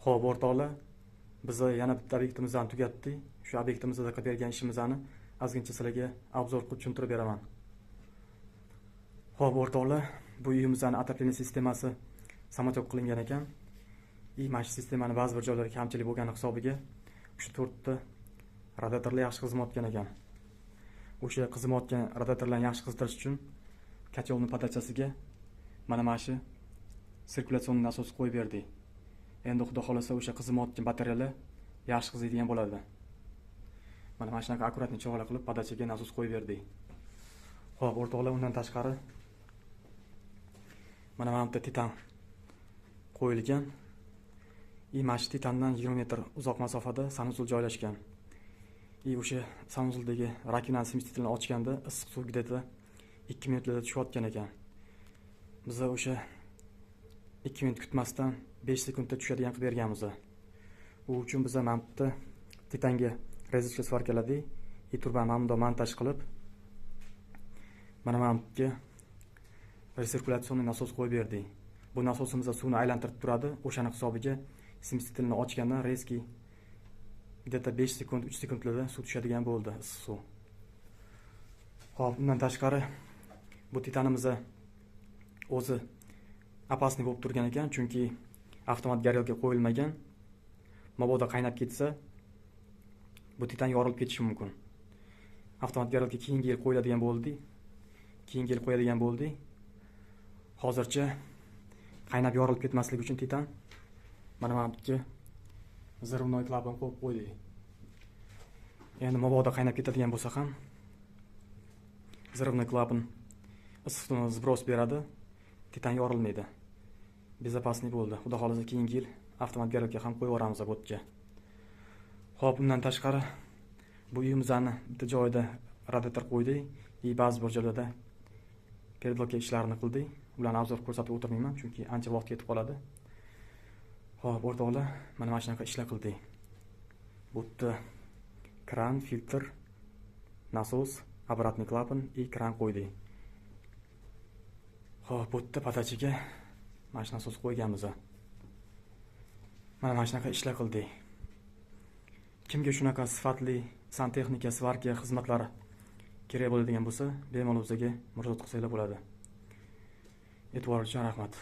Xo'p, o'rtoqlar, biz yana bitta obyektimizni tugatdik. Shu obyektimizda qilib bergan ishimizni ozgincha sizlarga obzor qilib tushuntirib beraman. Xo'p, o'rtoqlar, bu uyimizning отопление sistemasi samochok qilingan ekan. Mana shu sistemani ba'zi bir joylari kamchilik bo'lgani hisobiga shu 4 ta radiatorlar yaxshi xizmat etgan ekan. O'sha xizmat etgan radiatorlarni yaxshi qizdirish uchun kachovning podachasiga mana shu sirkulyatsion nasos qo'yib berdik. Endi xudo xolasa o'sha xizmat etgan batareyalar yaxshi qiziydigan bo'ladi. Mana shunaqa akkuratni cho'g'ala qilib podachaga nasos qo'yib berdik. Xo'p, o'rtoqlar, undan tashqari mana bu titan qo'yilgan. Mana shu titandan 20 metr uzoq masofada sanuzul joylashgan. O'sha sanuzuldagi rakovina smestitelini ochganda issiq suv где-то 2 minutlarda tushayotgan ekan. Biz o'sha 2 minut kutmasdan 5 sekundda tushadigan qilib berganmiz. Bu uchun biz mana bu titanga rezervga svarkaladik. Turbani mana bunday montaj qilib mana bunga resirkulyatsiyon nasos qo'yib berdik. Bu nasosimiz suvni aylantirib turadi. O'shani hisobiga smestitelni ochgandan rezki где-то 5 sekund, 3 sekundlarda suv tushadigan bo'ldi, issiq suv. Xo'p, undan tashqari bu titanimiz o'zi opasniy bo'lib turgan ekan, chunki avtomat garelga qo'yilmagan. Mabodo qaynab ketsa, bu titan yorilib ketishi mumkin. Avtomat garelga keyingi yil qo'yiladigan bo'ldi. Hozircha qaynab yorilib ketmasligi uchun titan mana bunga zirvnoy klapan qo'yib qo'ydik. Endi mabodo qaynab ketadigan bo'lsa ham zirvnoy klapan issiqni zbros beradi, titan yorilmaydi. Bezopasniy bo'ldi. Xudo xolasa keyingi yil avtomat garelga ham qo'yib yuboramiz bu yerga. Xo'p, undan tashqari bu uyimizni bitta joyda radiator qo'ydik. Ba'zi bir joylarda peredlovka ishlarini qildik. Ularni obzor ko'rsatib o'tirmayman, chunki ancha vaqt ketib qoladi. Xo'p, o'rtoqlar, mana shunaqa ishlar qildik. Bu yerda kran, filtr, nasos, обратный klapan va kran qo'ydik. Xo'p, bu yerda podachaga mana shu nasos qo'yganmiz. Mana shunaqa ishlar qildik. Kimga shunaqa sifatli santexnika, svarka xizmatlari kerak bo'ladigan bo'lsa, bemalol bizga murojaat qilsanglar bo'ladi. E'tiboringiz uchun rahmat.